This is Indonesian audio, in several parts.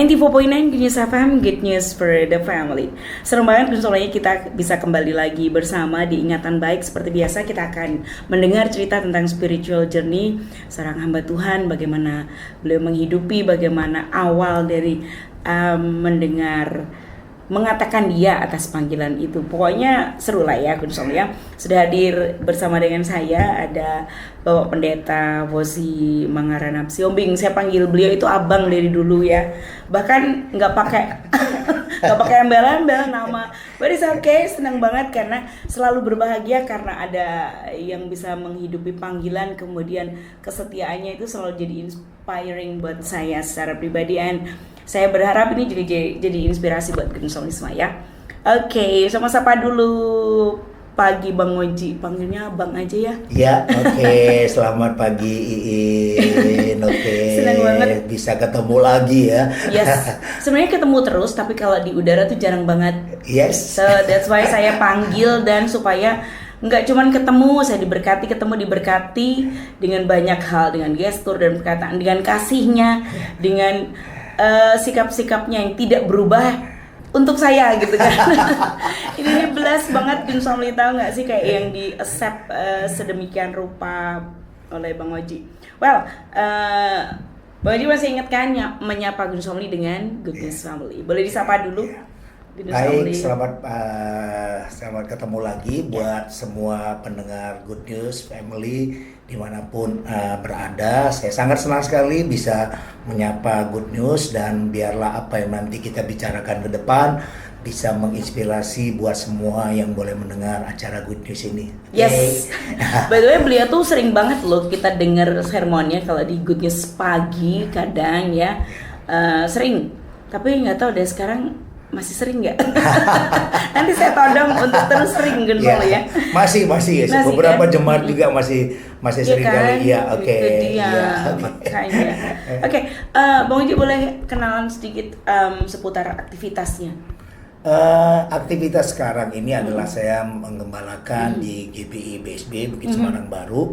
94.9 Good News FM, Good News for the Family. Serem banget soalnya kita bisa kembali lagi bersama di Ingatan Baik. Seperti biasa kita akan mendengar cerita tentang spiritual journey seorang hamba Tuhan, bagaimana beliau menghidupi, bagaimana awal dari mengatakan dia atas panggilan itu. Pokoknya seru lah ya, Kun Som ya. Sudah hadir bersama dengan saya ada Bapak Pendeta Vosi Mangarana Siombing. Saya panggil beliau itu abang dari dulu ya. Bahkan nggak pakai embel-embel nama. But it's okay, senang banget karena selalu berbahagia karena ada yang bisa menghidupi panggilan, kemudian kesetiaannya itu selalu jadi inspiring buat saya secara pribadi, and saya berharap ini juga jadi inspirasi buat Kun Som ya. Oke, sama sapa dulu pagi Bang Oji, panggilnya Bang aja ya. Ya, oke. Selamat pagi Iin. Oke. Senang banget bisa ketemu lagi ya. Yes, sebenarnya ketemu terus, tapi kalau di udara tuh jarang banget. Yes. So that's why saya panggil, dan supaya nggak cuman ketemu, saya diberkati dengan banyak hal, dengan gestur dan perkataan, dengan kasihnya, dengan sikap-sikapnya yang tidak berubah untuk saya gitu kan. Ini bless banget Kun Som, tahu nggak sih kayak yang di accept sedemikian rupa oleh Bang Oji. Well, Bang Oji masih ingat kan menyapa Kun Som dengan Good News Family. Boleh disapa dulu? Baik, selamat ketemu lagi buat semua pendengar Good News Family dimanapun berada. Saya sangat senang sekali bisa menyapa Good News, dan biarlah apa yang nanti kita bicarakan ke depan bisa menginspirasi buat semua yang boleh mendengar acara Good News ini. Yes. By the way, beliau tuh sering banget loh kita dengar sermonnya kalau di Good News pagi kadang ya, sering. Tapi nggak tahu deh sekarang masih sering nggak? Nanti saya todong untuk terus sering Kun Som ya. Masih beberapa kan? Jemaat juga masih sering kan? Kali ya. Oke. Makanya. Oke, Bang Oji boleh kenalan sedikit seputar aktivitasnya? Aktivitas sekarang ini adalah saya menggembalakan di GPI BSB Bukit Semarang Baru,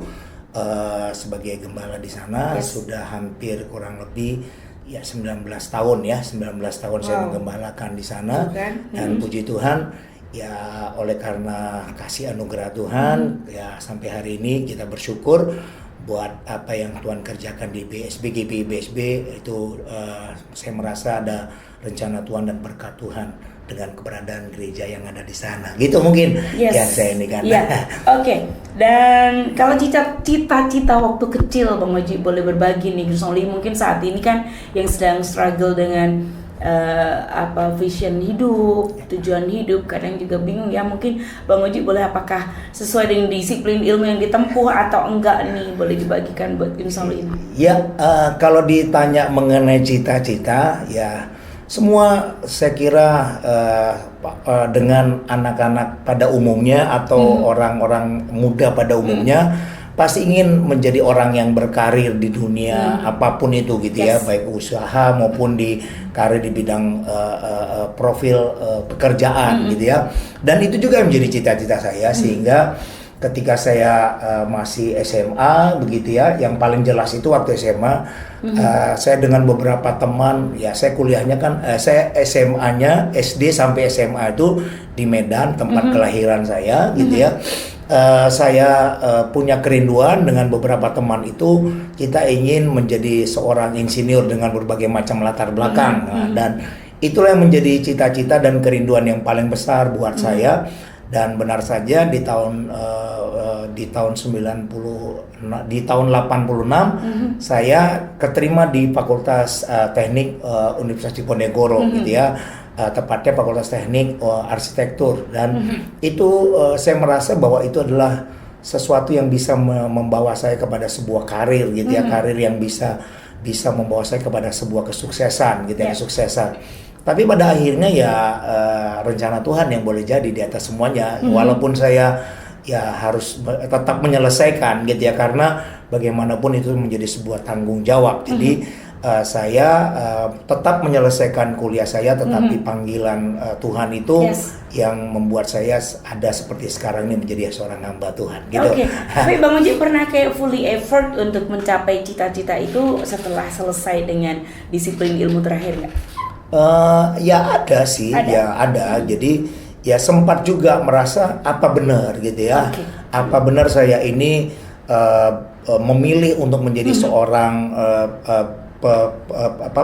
sebagai gembala di sana. Yes. Sudah hampir kurang lebih 19 tahun ya, 19 tahun saya menggembalakan di sana. Dan puji Tuhan ya, oleh karena kasih anugerah Tuhan ya sampai hari ini kita bersyukur buat apa yang Tuhan kerjakan di BSB, GPI BSB itu. Saya merasa ada rencana Tuhan dan berkat Tuhan dengan keberadaan gereja yang ada di sana. Gitu mungkin yang saya ini kan. Oke. Dan kalau cita-cita waktu kecil Bang Oji boleh berbagi nih Kun Som, mungkin saat ini kan yang sedang struggle dengan vision hidup, tujuan hidup, kadang juga bingung ya. Mungkin Bang Oji boleh, apakah sesuai dengan disiplin ilmu yang ditempuh atau enggak nih, boleh dibagikan buat Kun Som ini. Ya, kalau ditanya mengenai cita-cita ya, semua saya kira dengan anak-anak pada umumnya atau orang-orang muda pada umumnya pasti ingin menjadi orang yang berkarir di dunia apapun itu gitu ya, baik usaha maupun di karir di bidang profil pekerjaan gitu ya. Dan itu juga menjadi cita-cita saya, sehingga ketika saya masih SMA begitu ya, yang paling jelas itu waktu SMA saya dengan beberapa teman ya, saya kuliahnya kan saya SMA-nya SD sampai SMA itu di Medan, tempat kelahiran saya gitu ya. Saya punya kerinduan dengan beberapa teman itu, kita ingin menjadi seorang insinyur dengan berbagai macam latar belakang. Dan itulah yang menjadi cita-cita dan kerinduan yang paling besar buat saya. Dan benar saja di tahun 86 saya keterima di Fakultas Teknik Universitas Diponegoro gitu ya, tepatnya Fakultas Teknik Arsitektur. Dan itu saya merasa bahwa itu adalah sesuatu yang bisa membawa saya kepada sebuah karir gitu ya, karir yang bisa membawa saya kepada sebuah kesuksesan gitu ya, kesuksesan. Tapi pada akhirnya ya rencana Tuhan yang boleh jadi di atas semuanya. Walaupun saya ya harus tetap menyelesaikan gitu ya, karena bagaimanapun itu menjadi sebuah tanggung jawab. Jadi saya tetap menyelesaikan kuliah saya, tetapi panggilan Tuhan itu yang membuat saya ada seperti sekarang ini, menjadi seorang hamba Tuhan gitu. Oke. Tapi Bang Oji pernah kayak fully effort untuk mencapai cita-cita itu setelah selesai dengan disiplin ilmu terakhir nggak? Ya ada sih, Ada? ya ada. Jadi ya sempat juga merasa apa benar gitu ya. Oke. Apa benar saya ini memilih untuk menjadi seorang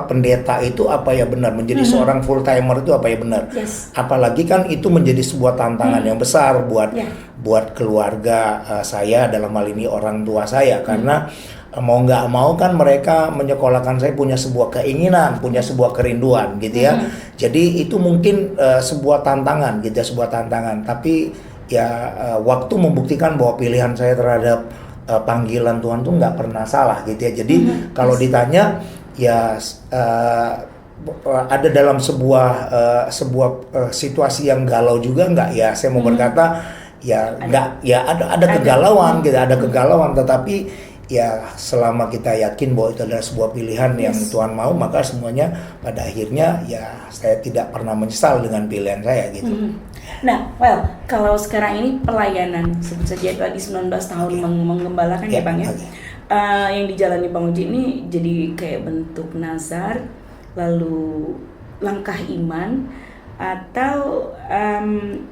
pendeta itu apa ya benar, menjadi seorang full timer itu apa ya benar. Yes. Apalagi kan itu menjadi sebuah tantangan yang besar buat Yeah. buat keluarga saya, dalam hal ini orang tua saya, karena mau nggak mau kan mereka menyekolahkan saya punya sebuah keinginan, punya sebuah kerinduan gitu ya. Jadi itu mungkin sebuah tantangan gitu ya, sebuah tantangan. Tapi ya waktu membuktikan bahwa pilihan saya terhadap panggilan Tuhan tuh nggak pernah salah gitu ya. Jadi kalau ditanya ya ada dalam sebuah situasi yang galau juga nggak ya, saya mau berkata ya nggak, ya ada kegalauan gitu, ada kegalauan, tetapi ya selama kita yakin bahwa itu adalah sebuah pilihan yang Tuhan mau, maka semuanya pada akhirnya ya saya tidak pernah menyesal dengan pilihan saya gitu. Nah, well, kalau sekarang ini pelayanan, sebut saja tadi 19 tahun menggembalakan ya Bang ya. Oke. Yang dijalani Bang Uji ini jadi kayak bentuk nazar, lalu langkah iman, atau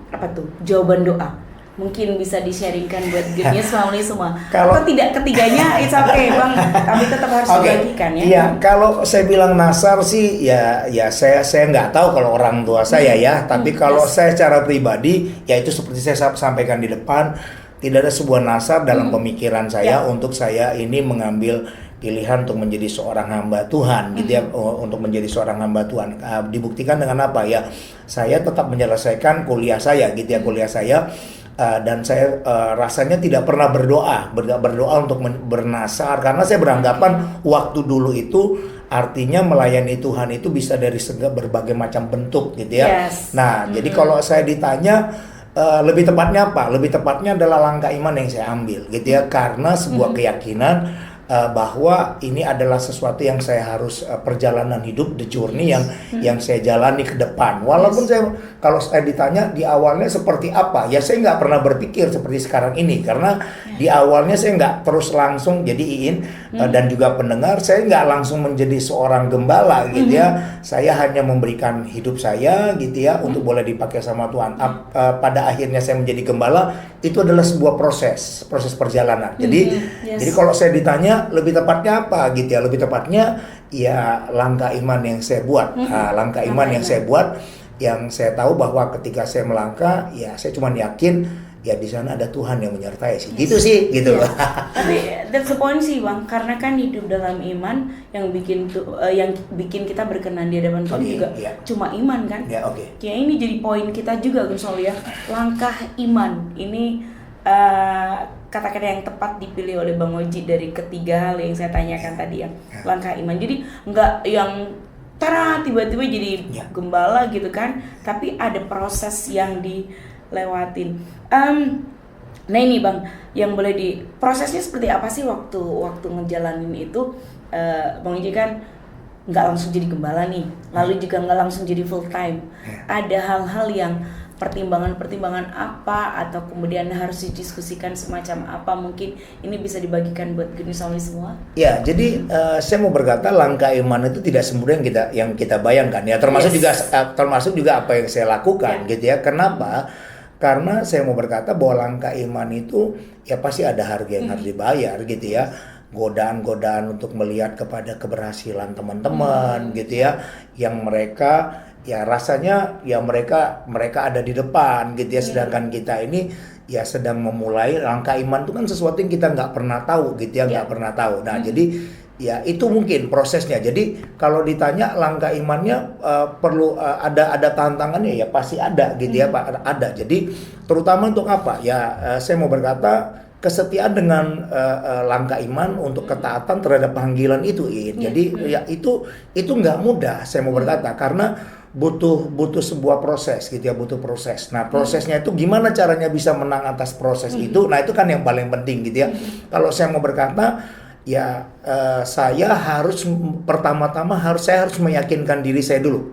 apa tuh, jawaban doa. Mungkin bisa di-sharingkan buat good news family semua. Atau tidak, ketiganya it's okay Bang, tapi tetap harus dibagikan ya. Iya, kalau saya bilang nasar sih ya saya nggak tahu kalau orang tua saya ya, tapi kalau saya secara pribadi ya itu seperti saya sampaikan di depan, tidak ada sebuah nasar dalam pemikiran saya untuk saya ini mengambil pilihan untuk menjadi seorang hamba Tuhan gitu ya, untuk menjadi seorang hamba Tuhan. Dibuktikan dengan apa ya? Saya tetap menyelesaikan kuliah saya gitu ya, kuliah saya. Dan saya rasanya tidak pernah berdoa untuk bernasar, karena saya beranggapan waktu dulu itu artinya melayani Tuhan itu bisa dari berbagai macam bentuk gitu ya. Yes. Nah, jadi kalau saya ditanya lebih tepatnya apa? Lebih tepatnya adalah langkah iman yang saya ambil gitu ya, karena sebuah keyakinan bahwa ini adalah sesuatu yang saya harus perjalanan hidup, the journey yang saya jalani ke depan. Walaupun saya, kalau saya ditanya di awalnya seperti apa, ya saya nggak pernah berpikir seperti sekarang ini, karena di awalnya saya nggak terus langsung jadi Iin dan juga pendengar, saya nggak langsung menjadi seorang gembala gitu ya. Saya hanya memberikan hidup saya gitu ya untuk boleh dipakai sama Tuhan. Pada akhirnya saya menjadi gembala, itu adalah sebuah proses perjalanan. Jadi kalau saya ditanya lebih tepatnya apa gitu ya, lebih tepatnya ya langkah iman yang saya buat. Langkah iman yang saya buat, yang saya tahu bahwa ketika saya melangkah ya saya cuma yakin ya di sana ada Tuhan yang menyertai sih. Gitu sih gitu. Tapi that's the point sih Bang, karena kan hidup dalam iman yang bikin kita berkenan di hadapan Tuhan juga cuma iman kan. Ya ini jadi poin kita juga Gun Sol ya. Langkah iman ini kata-kata yang tepat dipilih oleh Bang Oji dari ketiga hal yang saya tanyakan tadi ya. Langkah iman. Jadi nggak yang tiba-tiba jadi gembala gitu kan, tapi ada proses yang dilewatin. Nah ini Bang, yang boleh prosesnya seperti apa sih waktu ngejalanin itu? Bang Oji kan nggak langsung jadi gembala nih, lalu juga nggak langsung jadi full time. Ada hal-hal yang pertimbangan apa, atau kemudian harus didiskusikan semacam apa, mungkin ini bisa dibagikan buat Good News Family semua? Ya, jadi saya mau berkata langkah iman itu tidak semudah yang kita bayangkan ya, termasuk juga apa yang saya lakukan gitu ya. Kenapa? Karena saya mau berkata bahwa langkah iman itu ya pasti ada harga yang harus dibayar gitu ya. Godaan-godaan untuk melihat kepada keberhasilan teman-teman gitu ya, yang mereka ya rasanya ya mereka ada di depan gitu ya, sedangkan kita ini ya sedang memulai. Langkah iman itu kan sesuatu yang kita nggak pernah tahu gitu ya, nggak pernah tahu. Nah jadi ya itu mungkin prosesnya. Jadi kalau ditanya langkah imannya perlu ada tantangannya, ya pasti ada gitu ya Pak, ada. Jadi terutama untuk apa ya, saya mau berkata kesetiaan dengan langkah iman untuk ketaatan terhadap panggilan itu Jadi ya itu nggak mudah, saya mau berkata, karena butuh sebuah proses gitu ya, butuh proses. Nah prosesnya itu gimana caranya bisa menang atas proses itu, nah itu kan yang paling penting gitu ya. Kalau saya mau berkata ya saya harus pertama-tama saya harus meyakinkan diri saya dulu.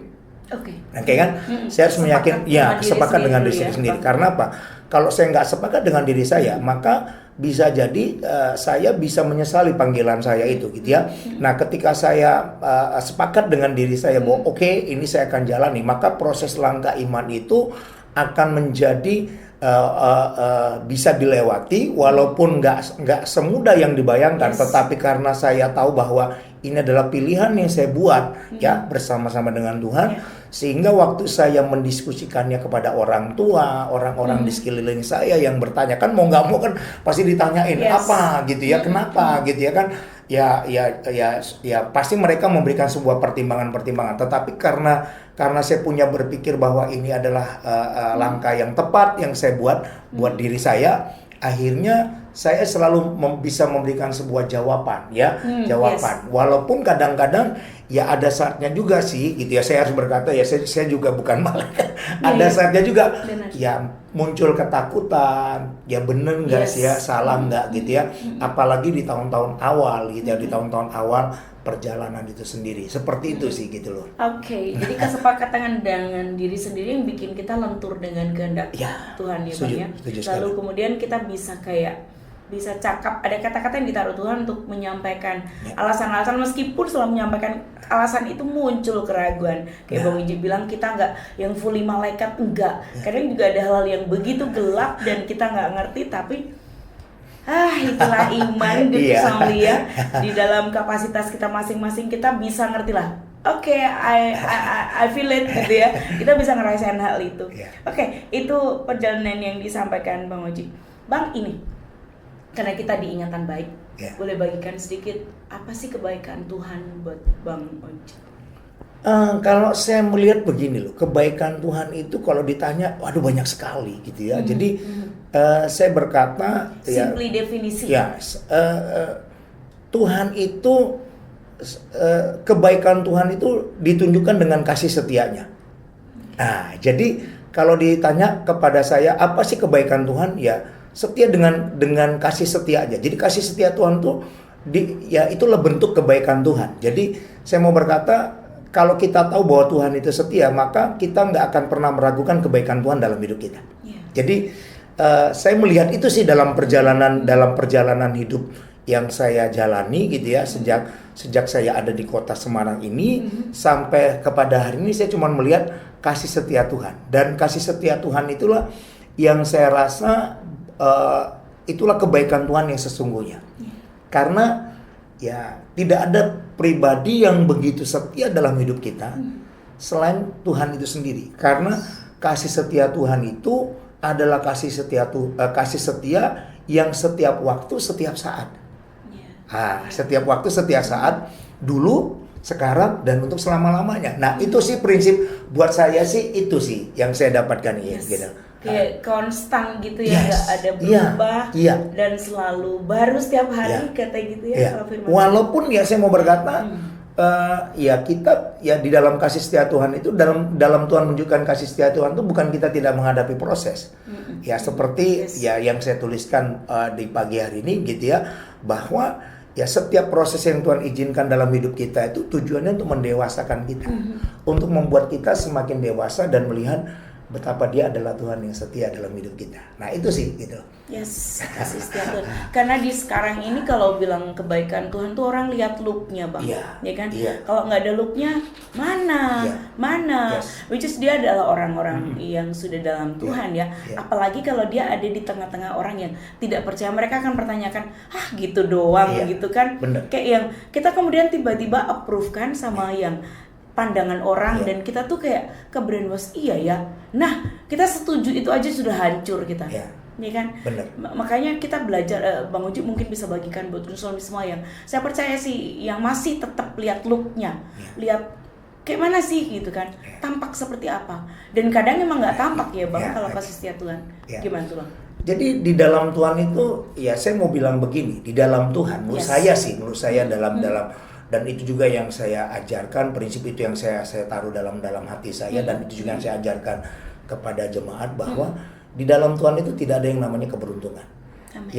Oke kan? Saya harus sepakat dengan diri saya sendiri. Karena apa? Kalau saya nggak sepakat dengan diri saya, maka bisa jadi saya bisa menyesali panggilan saya itu gitu ya. Nah, ketika saya sepakat dengan diri saya bahwa oke, ini saya akan jalani, maka proses langkah iman itu akan menjadi bisa dilewati walaupun nggak semudah yang dibayangkan, tetapi karena saya tahu bahwa ini adalah pilihan yang saya buat ya bersama-sama dengan Tuhan, sehingga waktu saya mendiskusikannya kepada orang tua, orang-orang di sekeliling saya yang bertanya, kan mau nggak mau kan pasti ditanyain apa gitu ya, kenapa gitu ya kan, ya pasti mereka memberikan sebuah pertimbangan-pertimbangan, tetapi karena saya punya berpikir bahwa ini adalah langkah yang tepat yang saya buat diri saya, akhirnya saya selalu bisa memberikan sebuah jawaban ya, walaupun kadang-kadang ya ada saatnya juga sih gitu ya, saya harus berkata ya, saya juga bukan malaikat, ada saatnya juga ya muncul ketakutan, ya bener nggak sih ya, salah nggak gitu ya, apalagi di tahun-tahun awal gitu ya, di tahun-tahun awal perjalanan itu sendiri, seperti itu sih gitu loh. Oke, jadi kesepakatan dengan diri sendiri yang bikin kita lentur dengan kehendak Tuhan ya Bang ya. Lalu kemudian kita bisa cakap, ada kata-kata yang ditaruh Tuhan untuk menyampaikan alasan-alasan, meskipun setelah menyampaikan alasan itu muncul keraguan. Kayak Bang Wiji bilang, kita nggak yang fully malaikat, enggak. Kadang juga ada hal yang begitu gelap dan kita nggak ngerti, tapi itulah iman gitu ya. Di dalam kapasitas kita masing-masing kita bisa ngerti lah. Oke, I feel it gitu ya. Kita bisa ngerasain hal itu. Oke, itu perjalanan yang disampaikan Bang Oji. Bang, ini karena kita diingatan baik, boleh bagikan sedikit apa sih kebaikan Tuhan buat Bang Oji? Kalau saya melihat begini loh, kebaikan Tuhan itu kalau ditanya, waduh banyak sekali gitu ya. Jadi saya berkata, simply definisi. Tuhan itu kebaikan Tuhan itu ditunjukkan dengan kasih setianya. Nah, jadi kalau ditanya kepada saya apa sih kebaikan Tuhan, ya setia dengan kasih setia aja. Jadi kasih setia Tuhan tuh itulah bentuk kebaikan Tuhan. Jadi saya mau berkata, kalau kita tahu bahwa Tuhan itu setia, maka kita nggak akan pernah meragukan kebaikan Tuhan dalam hidup kita. Jadi saya melihat itu sih dalam perjalanan hidup yang saya jalani gitu ya, sejak saya ada di kota Semarang ini sampai kepada hari ini, saya cuma melihat kasih setia Tuhan, dan kasih setia Tuhan itulah yang saya rasa itulah kebaikan Tuhan yang sesungguhnya. Karena ya tidak ada pribadi yang begitu setia dalam hidup kita selain Tuhan itu sendiri. Karena kasih setia Tuhan itu adalah kasih setia yang setiap waktu, setiap saat. Setiap waktu, setiap saat, dulu, sekarang, dan untuk selama-lamanya. Nah, itu sih prinsip buat saya sih, itu sih yang saya dapatkan gitu. Kayak konstan gitu ya, nggak ada berubah dan selalu baru setiap hari kata gitu ya. Walaupun ya saya mau berkata, kita ya di dalam kasih setia Tuhan itu, dalam Tuhan menunjukkan kasih setia Tuhan itu bukan kita tidak menghadapi proses. Ya seperti ya yang saya tuliskan di pagi hari ini gitu ya, bahwa ya setiap proses yang Tuhan izinkan dalam hidup kita itu tujuannya untuk mendewasakan kita, untuk membuat kita semakin dewasa dan melihat betapa Dia adalah Tuhan yang setia dalam hidup kita. Nah itu sih gitu. Kasih setia Tuhan. Karena di sekarang ini kalau bilang kebaikan Tuhan tuh orang lihat look-nya Bang, ya kan? Kalau nggak ada look-nya, mana? Which is dia adalah orang-orang yang sudah dalam Tuhan ya. Apalagi kalau dia ada di tengah-tengah orang yang tidak percaya, mereka akan pertanyakan, gitu doang gitu kan? Bener. Kayak yang kita kemudian tiba-tiba approve kan sama yang pandangan orang, dan kita tuh kayak ke brainwash, ya. Nah, kita setuju itu aja sudah hancur kita. Ya kan? Bener. Makanya kita belajar, Bang Uji mungkin bisa bagikan buat suami semua yang saya percaya sih, yang masih tetap lihat look-nya, lihat kayak mana sih gitu kan, tampak seperti apa. Dan kadang emang nggak tampak ya Bang, kalau kasih setia Tuhan. Gimana tuh Bang? Jadi di dalam Tuhan itu, ya saya mau bilang begini, di dalam Tuhan, menurut saya dalam dan itu juga yang saya ajarkan, prinsip itu yang saya taruh dalam hati saya, dan itu juga yang saya ajarkan kepada jemaat, bahwa di dalam Tuhan itu tidak ada yang namanya keberuntungan. Amen.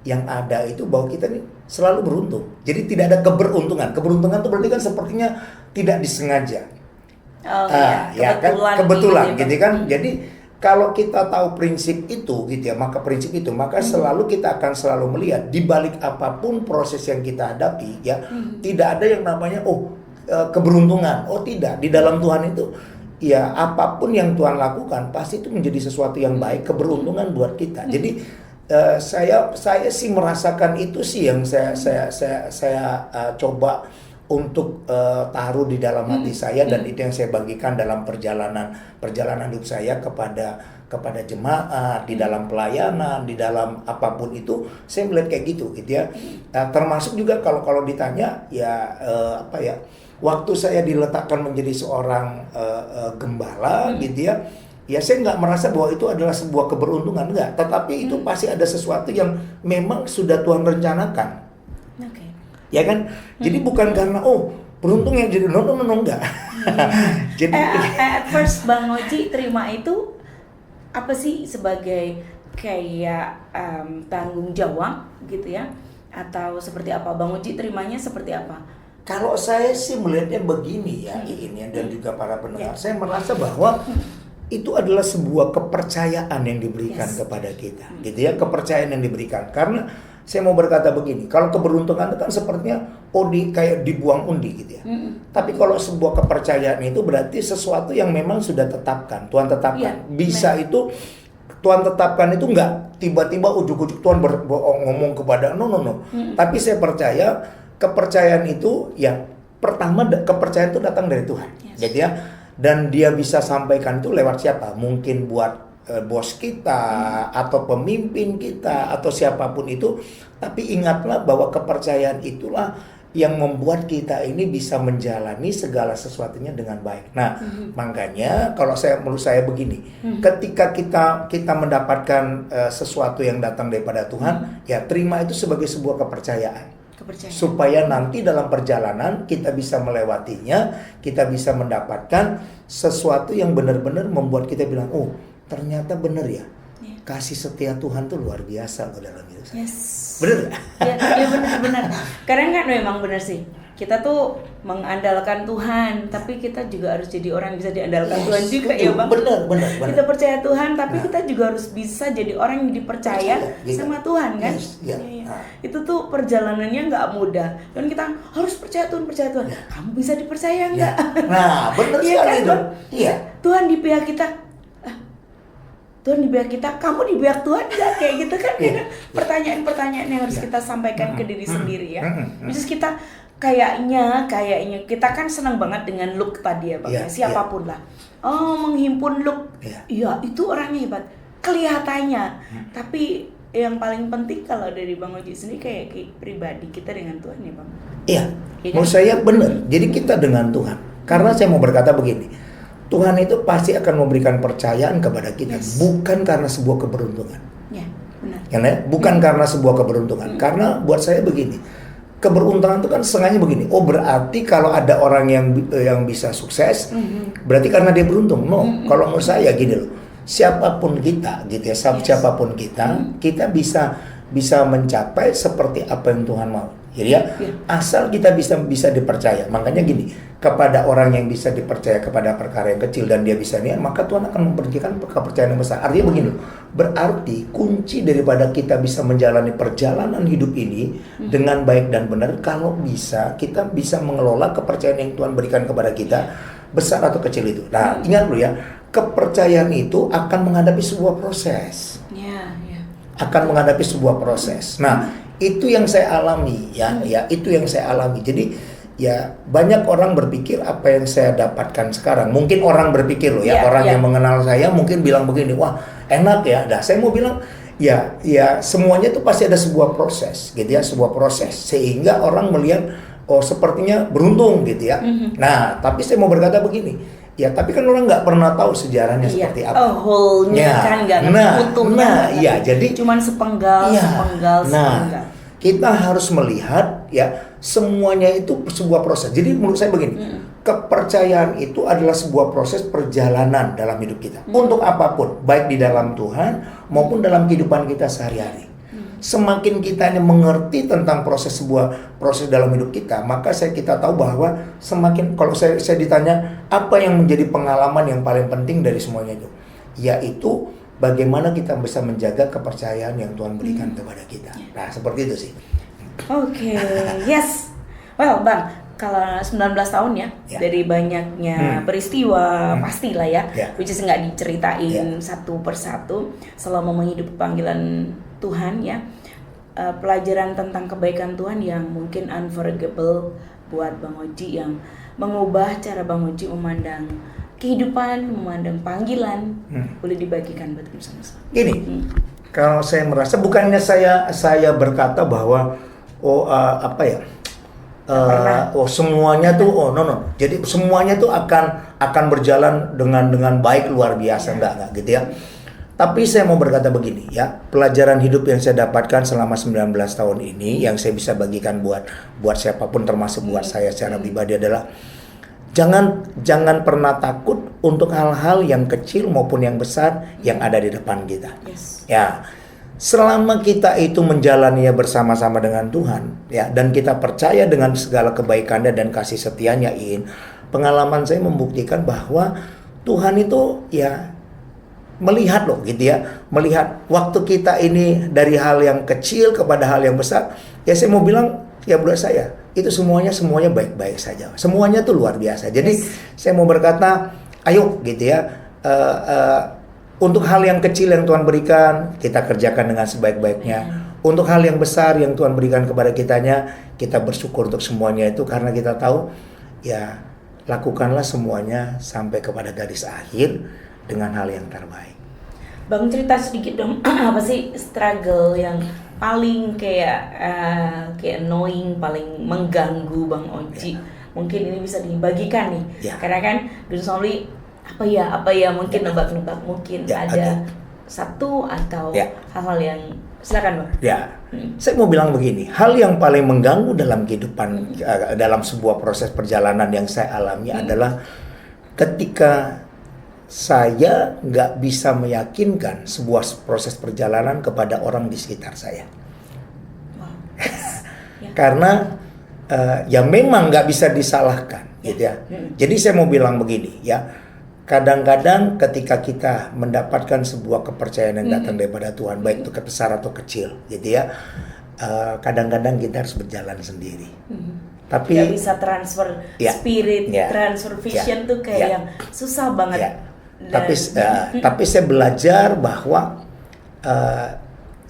Yang ada itu bahwa kita ini selalu beruntung. Jadi tidak ada keberuntungan. Keberuntungan itu berarti kan sepertinya tidak disengaja. Kebetulan gitu kan. Jadi kalau kita tahu prinsip itu gitu ya, maka selalu kita akan selalu melihat di balik apapun proses yang kita hadapi ya, tidak ada yang namanya keberuntungan. Tidak, di dalam Tuhan itu ya apapun yang Tuhan lakukan pasti itu menjadi sesuatu yang baik, keberuntungan buat kita. Jadi saya sih merasakan itu sih yang saya coba untuk taruh di dalam hati saya, dan itu yang saya bagikan dalam perjalanan hidup saya kepada jemaat, di dalam pelayanan, di dalam apapun itu saya melihat kayak gitu ya. Termasuk juga kalau ditanya ya waktu saya diletakkan menjadi seorang gembala gitu ya saya nggak merasa bahwa itu adalah sebuah keberuntungan, enggak, tetapi itu pasti ada sesuatu yang memang sudah Tuhan rencanakan. Ya kan? Jadi bukan karena beruntung yang jadi no enggak. Jadi at first Bang Oji terima itu apa sih sebagai kayak tanggung jawab gitu ya, atau seperti apa? Bang Oji terimanya seperti apa? Kalau saya sih melihatnya begini ya, ini dan juga para pendengar, saya merasa bahwa itu adalah sebuah kepercayaan yang diberikan kepada kita, gitu ya, kepercayaan yang diberikan. Karena saya mau berkata begini, kalau keberuntungan itu kan sepertinya kayak dibuang undi gitu ya. Tapi kalau sebuah kepercayaan itu berarti sesuatu yang memang sudah tetapkan, Tuhan tetapkan. Bisa itu Tuhan tetapkan itu enggak tiba-tiba ujuk-ujuk Tuhan ngomong kepada no. Tapi saya percaya kepercayaan itu ya pertama kepercayaan itu datang dari Tuhan. Jadi ya, dan dia bisa sampaikan itu lewat siapa? Mungkin buat bos kita atau pemimpin kita atau siapapun itu. Tapi ingatlah bahwa kepercayaan itulah yang membuat kita ini bisa menjalani segala sesuatunya dengan baik. Nah, makanya kalau menurut saya begini, ketika kita mendapatkan sesuatu yang datang daripada Tuhan, ya terima itu sebagai sebuah kepercayaan. Supaya nanti dalam perjalanan kita bisa melewatinya, kita bisa mendapatkan sesuatu yang benar-benar membuat kita bilang, ternyata benar ya, kasih setia Tuhan tuh luar biasa loh dalam hidup saya. Bener gak? Ya benar. Karena kan memang benar sih, kita tuh mengandalkan Tuhan, tapi kita juga harus jadi orang yang bisa diandalkan Tuhan juga ya Bang. Benar. Kita percaya Tuhan, tapi kita juga harus bisa jadi orang yang dipercaya sama Tuhan kan. Itu tuh perjalanannya nggak mudah, dan kita harus percaya Tuhan. Kamu bisa dipercaya nggak? Nah, benar sekali itu. Iya. Tuhan di pihak kita. Tuhan di pihak kita, kamu di pihak Tuhan nggak? Kayak gitu kan? Pertanyaan-pertanyaan yang harus kita sampaikan ke diri sendiri ya. Terus kita kayaknya kita kan senang banget dengan look tadi ya Bang, siapapun lah. Menghimpun look, iya itu orangnya hebat, kelihatannya. Tapi yang paling penting kalau dari Bang Oji sendiri kayak pribadi kita dengan Tuhan ya Bang. Iya, menurut saya benar. Jadi kita dengan Tuhan. Karena saya mau berkata begini, Tuhan itu pasti akan memberikan percayaan kepada kita, bukan karena sebuah keberuntungan. Ya, benar. Karena bukan karena sebuah keberuntungan. Karena buat saya begini, keberuntungan itu kan setengahnya begini. Berarti kalau ada orang yang bisa sukses, berarti karena dia beruntung. No, kalau menurut saya gini loh. Siapapun kita, gitu ya, siapapun kita bisa mencapai seperti apa yang Tuhan mau. Jadi asal kita bisa dipercaya. Makanya gini, kepada orang yang bisa dipercaya kepada perkara yang kecil dan dia bisa niat, maka Tuhan akan memberikan kepercayaan yang besar. Artinya begini, berarti kunci daripada kita bisa menjalani perjalanan hidup ini dengan baik dan benar, kalau kita bisa mengelola kepercayaan yang Tuhan berikan kepada kita, besar atau kecil itu. Nah, ingat dulu ya, kepercayaan itu akan menghadapi sebuah proses. Akan menghadapi sebuah proses. Nah, itu yang saya alami ya, itu yang saya alami. Jadi ya banyak orang berpikir apa yang saya dapatkan sekarang. Mungkin orang berpikir orang yang mengenal saya mungkin bilang begini, wah enak ya. Nah, saya mau bilang ya semuanya itu pasti ada sebuah proses gitu ya, sebuah proses sehingga orang melihat sepertinya beruntung gitu ya. Nah, tapi saya mau berkata begini. Ya, tapi kan orang nggak pernah tahu sejarahnya seperti apa. Whole-nya kan nggak utuhnya. Jadi cuman sepenggal. Kita harus melihat ya semuanya itu sebuah proses. Jadi menurut saya begini, kepercayaan itu adalah sebuah proses perjalanan dalam hidup kita. Untuk apapun, baik di dalam Tuhan maupun dalam kehidupan kita sehari-hari. Semakin kita ini mengerti tentang sebuah proses dalam hidup kita, maka kita tahu bahwa semakin, kalau saya ditanya apa yang menjadi pengalaman yang paling penting dari semuanya itu, yaitu bagaimana kita bisa menjaga kepercayaan yang Tuhan berikan kepada kita. Nah, seperti itu sih. Oke, yes. Well, Bang, kalau 19 tahun ya, dari banyaknya peristiwa pastilah ya, which is nggak diceritain satu persatu selama menghidupi panggilan Tuhan ya. Pelajaran tentang kebaikan Tuhan yang mungkin unforgettable buat Bang Oji, yang mengubah cara Bang Oji memandang kehidupan, memandang panggilan, boleh dibagikan buat sama-sama. Gini, kalau saya merasa bukannya saya berkata bahwa semuanya tuh no. Jadi semuanya tuh akan berjalan dengan baik luar biasa, enggak gitu ya. Tapi saya mau berkata begini ya, pelajaran hidup yang saya dapatkan selama 19 tahun ini yang saya bisa bagikan buat siapapun termasuk buat saya secara pribadi adalah jangan pernah takut untuk hal-hal yang kecil maupun yang besar yang ada di depan kita. Ya. Selama kita itu menjalaninya bersama-sama dengan Tuhan ya, dan kita percaya dengan segala kebaikannya dan kasih setianya, pengalaman saya membuktikan bahwa Tuhan itu ya melihat loh gitu ya, melihat waktu kita ini dari hal yang kecil kepada hal yang besar. Ya saya mau bilang ya buat saya itu semuanya baik-baik saja, semuanya tuh luar biasa. Jadi saya mau berkata ayo gitu ya, untuk hal yang kecil yang Tuhan berikan kita kerjakan dengan sebaik-baiknya. Untuk hal yang besar yang Tuhan berikan kepada kita bersyukur untuk semuanya itu, karena kita tahu ya lakukanlah semuanya sampai kepada garis akhir dengan hal yang terbaik. Bang, cerita sedikit dong, apa sih struggle yang paling kayak annoying, paling mengganggu Bang Oji? Mungkin ini bisa dibagikan nih, karena kan Gus Only apa ya mungkin nebak-nebak, mungkin ada satu atau hal-hal yang silakan Bang. Saya mau bilang begini, hal yang paling mengganggu dalam kehidupan dalam sebuah proses perjalanan yang saya alami adalah ketika saya nggak bisa meyakinkan sebuah proses perjalanan kepada orang di sekitar saya. Karena ya memang nggak bisa disalahkan gitu ya. Jadi saya mau bilang begini ya, kadang-kadang ketika kita mendapatkan sebuah kepercayaan yang datang daripada Tuhan, baik itu besar atau kecil gitu ya, kadang-kadang kita harus berjalan sendiri. Tapi nggak bisa transfer spirit, transfer vision tuh kayak yang susah banget. Tapi saya belajar bahwa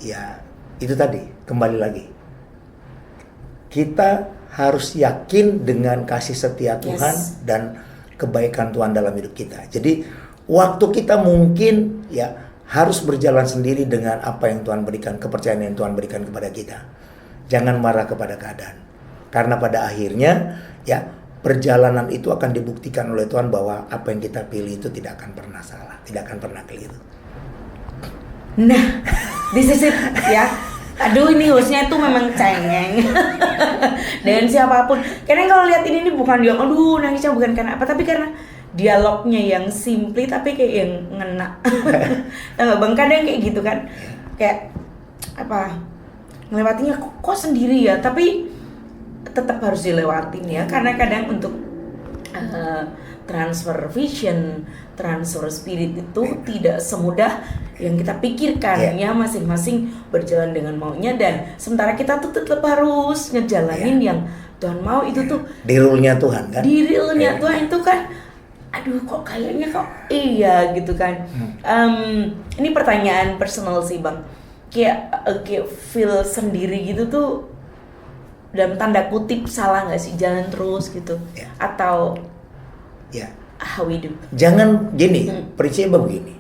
ya itu tadi, kembali lagi kita harus yakin dengan kasih setia Tuhan dan kebaikan Tuhan dalam hidup kita. Jadi waktu kita mungkin ya harus berjalan sendiri dengan apa yang Tuhan berikan, kepercayaan yang Tuhan berikan kepada kita. Jangan marah kepada keadaan, karena pada akhirnya ya perjalanan itu akan dibuktikan oleh Tuhan bahwa apa yang kita pilih itu tidak akan pernah salah, tidak akan pernah keliru. Nah, this is it ya. Aduh, ini hostnya tuh memang cengeng dengan siapapun. Karena kalau lihat ini bukan dia, aduh nangisnya bukan karena apa, tapi karena dialognya yang simply tapi kayak yang ngena. Tahu Bang, kadang kayak gitu kan, kayak apa, ngelewatinya kok sendiri ya, tapi tetap harus dilewatin ya, karena kadang untuk transfer vision, transfer spirit itu tidak semudah yang kita pikirkan ya, masing-masing berjalan dengan maunya, dan sementara kita tuh tetap harus ngejalanin yang Tuhan mau. Itu tuh di rule-nya Tuhan kan, di rule-nya Tuhan itu kan, aduh kok kayaknya kok iya gitu kan. Ini pertanyaan personal sih Bang, kayak feel sendiri gitu tuh dalam tanda kutip salah nggak sih jalan terus gitu, atau how we do? Jangan gini, prinsipnya begini.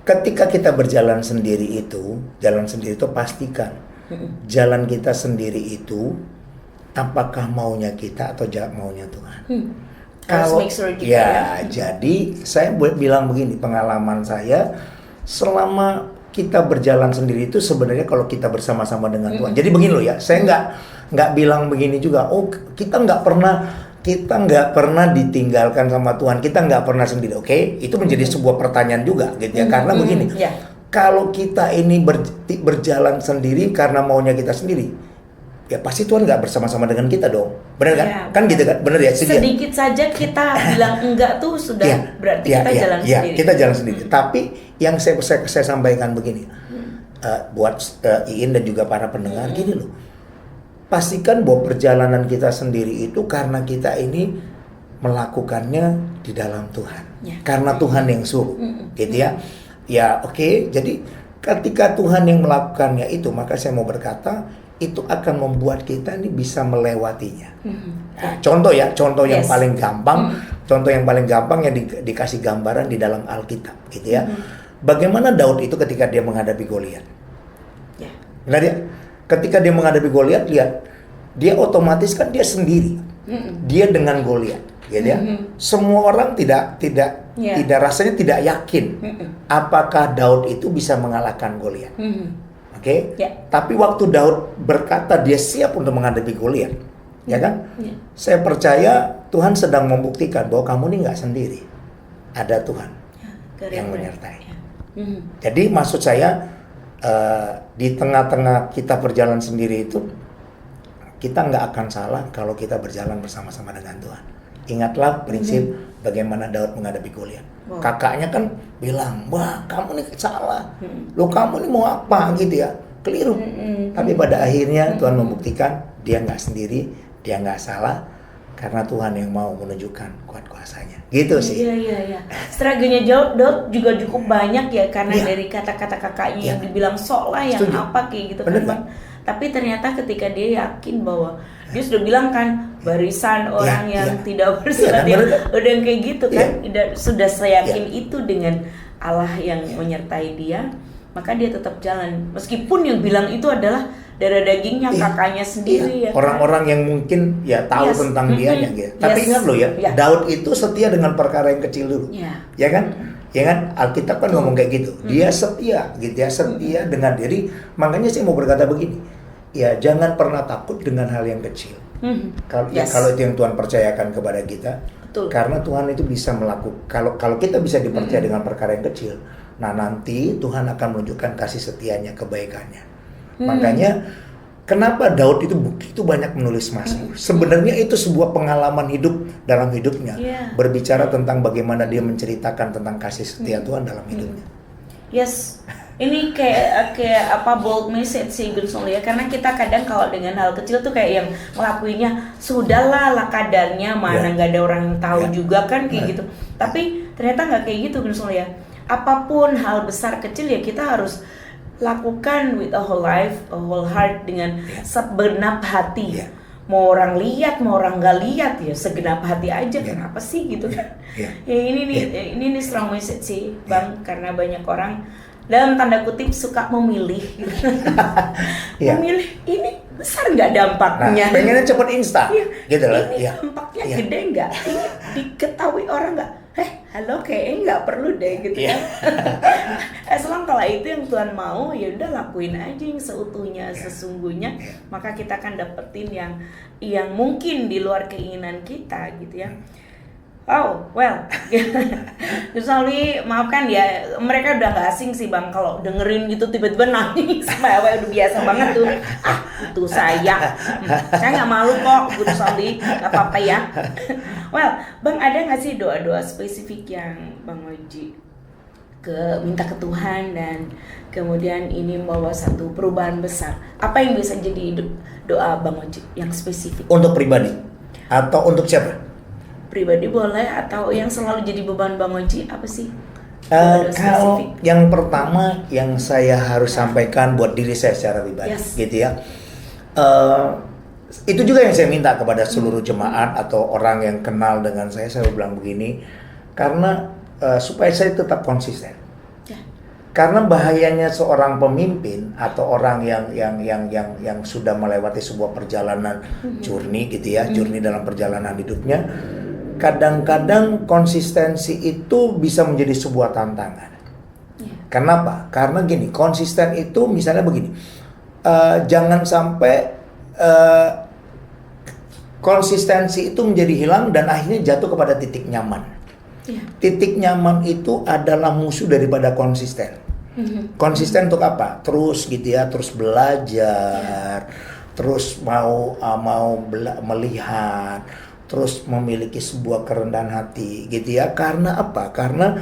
Ketika kita berjalan sendiri itu pastikan jalan kita sendiri itu apakah maunya kita atau maunya Tuhan. Kalau make sure gitu jadi saya bilang begini, pengalaman saya selama kita berjalan sendiri itu sebenarnya kalau kita bersama-sama dengan Tuhan. Jadi begini loh ya, saya nggak bilang begini juga. Oh, kita nggak pernah ditinggalkan sama Tuhan, kita nggak pernah sendiri. Oke, itu menjadi sebuah pertanyaan juga gitu ya. Karena begini, kalau kita ini berjalan sendiri karena maunya kita sendiri, ya pasti Tuhan nggak bersama-sama dengan kita dong, benar kan? Ya, Kan gitu kan, benar ya? sedikit saja kita bilang enggak tuh sudah berarti kita jalan sendiri. Kita jalan sendiri. Tapi yang saya sampaikan begini, buat Iin dan juga para pendengar, gini loh, pastikan bahwa perjalanan kita sendiri itu karena kita ini melakukannya di dalam Tuhan, karena Tuhan yang suruh, gitu ya. Ya oke, jadi ketika Tuhan yang melakukannya itu, maka saya mau berkata itu akan membuat kita ini bisa melewatinya. Nah, contoh yang paling gampang, contoh yang paling gampang yang dikasih gambaran di dalam Alkitab, gitu ya. Bagaimana Daud itu ketika dia menghadapi Goliat? Benar ya? Ketika dia menghadapi Goliat, lihat, dia otomatis kan dia sendiri, dia dengan Goliat, gitu ya. Semua orang tidak rasanya tidak yakin apakah Daud itu bisa mengalahkan Goliat. Oke, tapi waktu Daud berkata dia siap untuk menghadapi Goliat, ya kan? Saya percaya Tuhan sedang membuktikan bahwa kamu ini nggak sendiri, ada Tuhan yang menyertai. Jadi maksud saya di tengah-tengah kita berjalan sendiri itu, kita nggak akan salah kalau kita berjalan bersama-sama dengan Tuhan. Ingatlah prinsip bagaimana Daud menghadapi Goliat. Kakaknya kan bilang, wah kamu nih salah, lo kamu nih mau apa gitu ya, keliru. Tapi pada akhirnya Tuhan membuktikan dia nggak sendiri, dia nggak salah, karena Tuhan yang mau menunjukkan kuat kuasanya. Gitu sih. Iya. Struggle-nya Daud juga cukup banyak ya, karena dari kata-kata kakaknya yang dibilang sok lah, yang apa kayak gitu kan Bang. Tapi ternyata ketika dia yakin bahwa dia sudah bilang kan, barisan orang yang tidak bersalah, udah kayak gitu kan, sudah saya yakin itu dengan Allah yang menyertai dia, maka dia tetap jalan meskipun yang bilang itu adalah darah dagingnya kakaknya sendiri. Ya orang-orang yang mungkin tahu tentang dianya gitu. Tapi ingat loh ya, Daud itu setia dengan perkara yang kecil dulu, ya kan? Ya kan, Alkitab kan ngomong kayak gitu. Dia setia gitu ya, setia dengan diri. Makanya saya mau berkata begini, ya jangan pernah takut dengan hal yang kecil. Kalau itu yang Tuhan percayakan kepada kita, karena Tuhan itu bisa melakukan. Kalau kita bisa dipercaya dengan perkara yang kecil, nah nanti Tuhan akan menunjukkan kasih setianya, kebaikannya. Makanya kenapa Daud itu begitu banyak menulis mazmur? Sebenarnya itu sebuah pengalaman hidup dalam hidupnya, berbicara tentang bagaimana dia menceritakan tentang kasih setia Tuhan dalam hidupnya. Ini kayak apa bold message sih Gun Sol ya, karena kita kadang kalau dengan hal kecil tuh kayak yang ngelakuinnya sudahlah lah kadarnya, mana nggak ada orang yang tahu juga kan kayak gitu. Tapi ternyata nggak kayak gitu Gun Sol ya. Apapun hal besar kecil ya kita harus lakukan with a whole life, a whole heart, dengan segenap hati. Mau orang lihat, mau orang nggak lihat ya segenap hati aja. Kenapa sih gitu kan? Ini nih strong message sih Bang, karena banyak orang dalam tanda kutip suka memilih gitu. Memilih ini besar nggak dampaknya? Nah, pengennya cepet instan, gitu loh. Ini dampaknya gede nggak? Ini diketahui orang nggak? Halo kayaknya nggak perlu deh gitu kan? As long kalau itu yang Tuhan mau, ya udah lakuin aja yang seutuhnya, sesungguhnya, maka kita akan dapetin yang mungkin di luar keinginan kita gitu ya. Oh, well, Sully, maafkan ya, mereka udah gak asing sih Bang kalau dengerin gitu tiba-tiba nangis. Udah biasa banget tuh. Itu saya gak malu kok, Gun Sully, gak apa-apa ya. Well, Bang ada gak sih doa-doa spesifik yang Bang Oji minta ke Tuhan dan kemudian ini membawa satu perubahan besar? Apa yang bisa jadi doa Bang Oji yang spesifik? Untuk pribadi? Atau untuk siapa? Pribadi boleh, atau yang selalu jadi beban Bang Oji apa sih? Kalau yang pertama yang saya harus sampaikan buat diri saya secara pribadi, gitu ya. Itu juga yang saya minta kepada seluruh jemaat atau orang yang kenal dengan saya bilang begini, karena supaya saya tetap konsisten. Karena bahayanya seorang pemimpin atau orang yang sudah melewati sebuah perjalanan journey gitu ya, journey dalam perjalanan hidupnya, kadang-kadang konsistensi itu bisa menjadi sebuah tantangan. Kenapa? Karena gini, konsisten itu misalnya begini, jangan sampai konsistensi itu menjadi hilang dan akhirnya jatuh kepada titik nyaman. Titik nyaman itu adalah musuh daripada konsisten. Konsisten untuk apa? Terus gitu ya, terus belajar, terus mau melihat, terus memiliki sebuah kerendahan hati gitu ya. Karena apa? Karena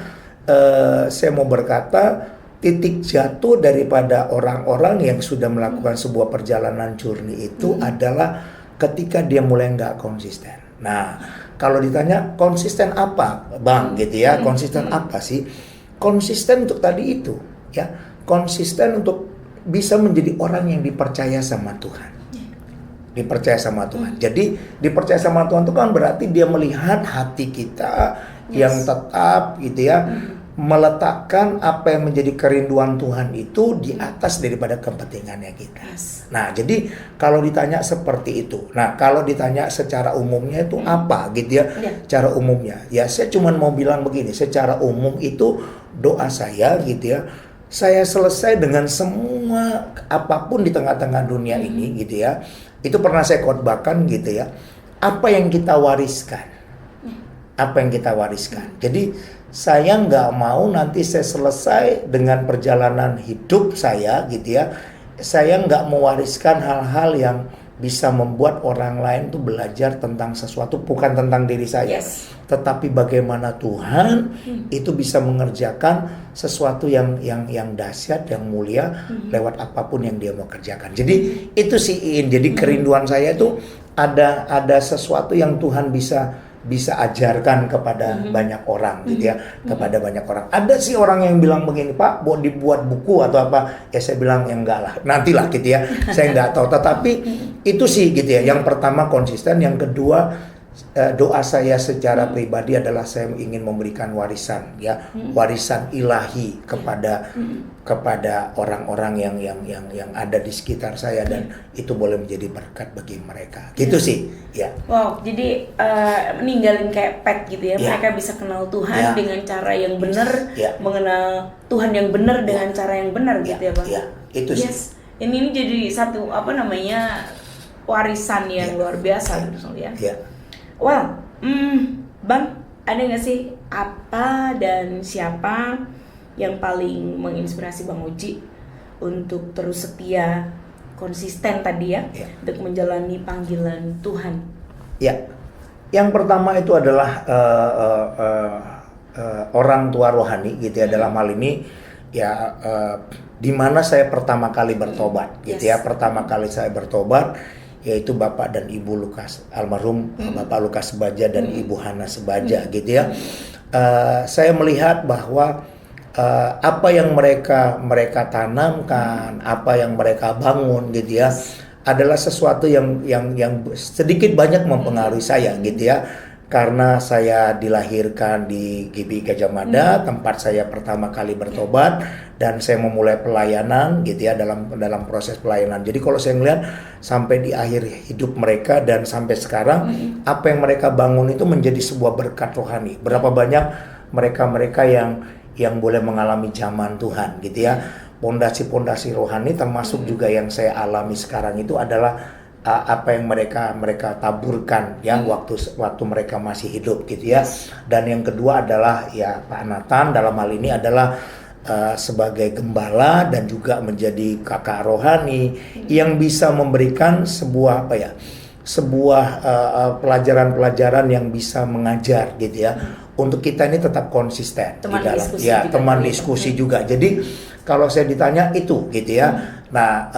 saya mau berkata, titik jatuh daripada orang-orang yang sudah melakukan sebuah perjalanan journey itu adalah ketika dia mulai nggak konsisten. Nah, kalau ditanya konsisten apa, Bang, gitu ya, konsisten apa sih? Konsisten untuk tadi itu, ya, konsisten untuk bisa menjadi orang yang dipercaya sama Tuhan. Dipercaya sama Tuhan. Jadi dipercaya sama Tuhan itu kan berarti dia melihat hati kita yang tetap gitu ya, meletakkan apa yang menjadi kerinduan Tuhan itu di atas daripada kepentingannya kita. Nah, jadi kalau ditanya seperti itu. Nah, kalau ditanya secara umumnya itu apa gitu ya? Cara umumnya. Ya, saya cuma mau bilang begini, secara umum itu doa saya gitu ya. Saya selesai dengan semua apapun di tengah-tengah dunia ini gitu ya. Itu pernah saya khotbahkan gitu ya. Apa yang kita wariskan? Apa yang kita wariskan? Jadi saya nggak mau nanti saya selesai dengan perjalanan hidup saya gitu ya. Saya nggak mewariskan hal-hal yang bisa membuat orang lain tuh belajar tentang sesuatu, bukan tentang diri saya, tetapi bagaimana Tuhan itu bisa mengerjakan sesuatu yang dahsyat, yang mulia lewat apapun yang Dia mau kerjakan. Jadi itu sih, jadi kerinduan saya itu ada sesuatu yang Tuhan bisa ajarkan kepada banyak orang gitu ya, kepada banyak orang. Ada sih orang yang bilang begini, Pak, mau dibuat buku atau apa? Ya saya bilang ya enggak lah, nantilah gitu ya. Saya enggak tahu, tetapi itu sih gitu ya. Yang pertama konsisten, yang kedua doa saya secara pribadi adalah saya ingin memberikan warisan ya, warisan ilahi kepada orang-orang yang ada di sekitar saya, dan itu boleh menjadi berkat bagi mereka. Gitu sih ya. Wow, jadi meninggalin kayak pet gitu ya. Mereka bisa kenal Tuhan dengan cara yang benar, mengenal Tuhan yang benar dengan cara yang benar gitu ya, Bang. Iya, itu sih. Ini jadi satu warisan yang luar biasa gitu ya. Well, Bang, ada nggak sih apa dan siapa yang paling menginspirasi Bang Oji untuk terus setia, konsisten tadi ya, untuk menjalani panggilan Tuhan? Ya, yang pertama itu adalah orang tua rohani gitu ya, dalam hal ini ya di mana saya pertama kali bertobat gitu ya. Pertama kali saya bertobat yaitu Bapak dan Ibu Lukas, almarhum Bapak Lukas Sebaja dan Ibu Hana Sebaja gitu ya. Saya melihat bahwa apa yang mereka tanamkan, apa yang mereka bangun gitu ya, adalah sesuatu yang sedikit banyak mempengaruhi saya gitu ya. Karena saya dilahirkan di GBI Gajah Mada, tempat saya pertama kali bertobat, dan saya memulai pelayanan gitu ya, dalam proses pelayanan. Jadi kalau saya melihat sampai di akhir hidup mereka dan sampai sekarang, apa yang mereka bangun itu menjadi sebuah berkat rohani. Berapa banyak mereka yang boleh mengalami zaman Tuhan gitu ya. Pondasi-pondasi rohani termasuk juga yang saya alami sekarang itu adalah apa yang mereka taburkan ya waktu mereka masih hidup gitu ya. Dan yang kedua adalah ya Pak Nathan dalam hal ini adalah sebagai gembala dan juga menjadi kakak rohani yang bisa memberikan sebuah pelajaran-pelajaran yang bisa mengajar gitu ya, untuk kita ini tetap konsisten teman di dalam diskusi teman diskusi juga. Jadi kalau saya ditanya itu gitu ya. Nah,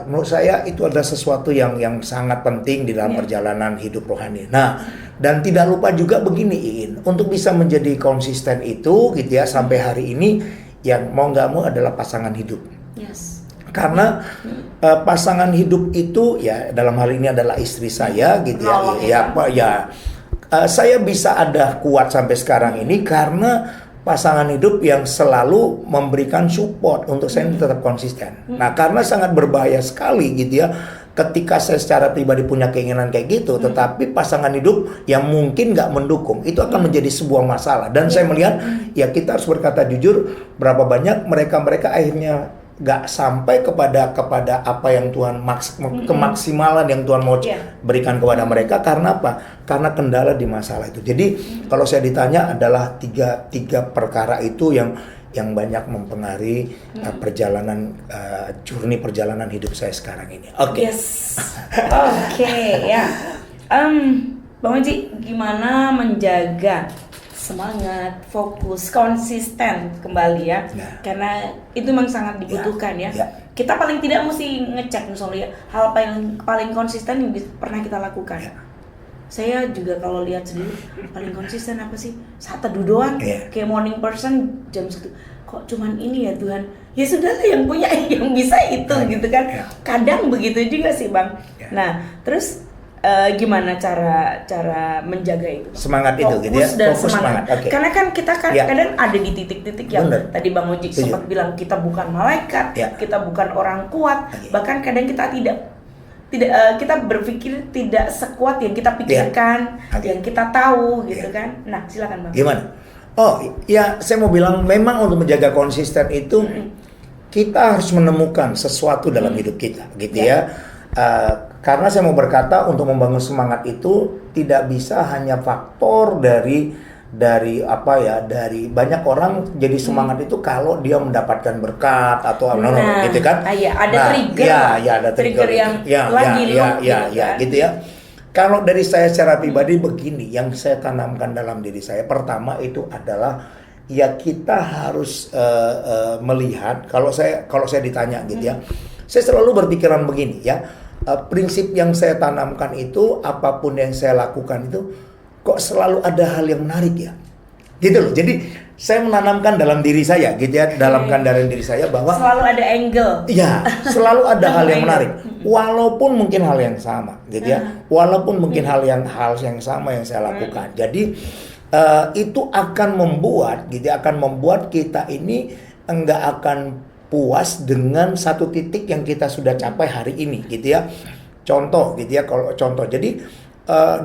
menurut saya itu adalah sesuatu yang sangat penting di dalam perjalanan hidup rohani. Nah, dan tidak lupa juga begini, Iin, untuk bisa menjadi konsisten itu gitu ya sampai hari ini, yang mau nggak mau adalah pasangan hidup. Karena pasangan hidup itu ya dalam hal ini adalah istri saya gitu ya. Saya bisa ada kuat sampai sekarang ini karena pasangan hidup yang selalu memberikan support untuk saya tetap konsisten. Nah, karena sangat berbahaya sekali gitu ya ketika saya secara pribadi punya keinginan kayak gitu, tetapi pasangan hidup yang mungkin nggak mendukung, itu akan menjadi sebuah masalah. Dan saya melihat ya kita harus berkata jujur, berapa banyak mereka akhirnya nggak sampai kepada apa yang Tuhan kemaksimalan yang Tuhan mau berikan kepada mereka. Karena apa? Karena kendala di masalah itu. Jadi kalau saya ditanya adalah tiga perkara itu yang yang banyak mempengaruhi journey perjalanan hidup saya sekarang ini. Oke. Yes. Oke, ya. Bang Oji, gimana menjaga semangat, fokus, konsisten kembali ya? Karena itu memang sangat dibutuhkan ya. Kita paling tidak mesti ngecek misalnya hal paling konsisten yang pernah kita lakukan. Saya juga kalau lihat sendiri paling konsisten apa sih? Saat teduh doang. Kayak morning person jam 1. Kok cuman ini ya Tuhan? Ya sudahlah, yang punya yang bisa itu gitu kan. Kadang begitu juga sih Bang. Nah, terus gimana cara menjaga itu? Semangat itu gitu ya. Dan fokus semangat. Okay. Karena kan kita kadang ada di titik-titik yang tadi Bang Oji sempat bilang kita bukan malaikat, kita bukan orang kuat, bahkan kadang kita tidak kita berpikir tidak sekuat yang kita pikirkan, yang kita tahu gitu kan. Nah, silakan Bang. Gimana? Oh, ya saya mau bilang memang untuk menjaga konsisten itu kita harus menemukan sesuatu dalam hidup kita gitu ya. Karena saya mau berkata untuk membangun semangat itu tidak bisa hanya faktor dari banyak orang jadi semangat itu kalau dia mendapatkan berkat atau gitu kan. Ada trigger. Ada trigger yang lagi gitu ya. Kalau dari saya secara pribadi begini, yang saya tanamkan dalam diri saya pertama itu adalah ya kita harus melihat kalau saya ditanya gitu ya. Saya selalu berpikiran begini ya. Prinsip yang saya tanamkan itu apapun yang saya lakukan itu kok selalu ada hal yang menarik ya gitu loh. Jadi saya menanamkan dalam diri saya gitu ya, dalam kandaran diri saya bahwa selalu ada angle. Iya, selalu ada hal yang menarik. Walaupun mungkin hal yang sama gitu ya. Walaupun mungkin hal yang sama yang saya lakukan. Jadi itu akan membuat kita ini enggak akan puas dengan satu titik yang kita sudah capai hari ini gitu ya. Contoh gitu ya, jadi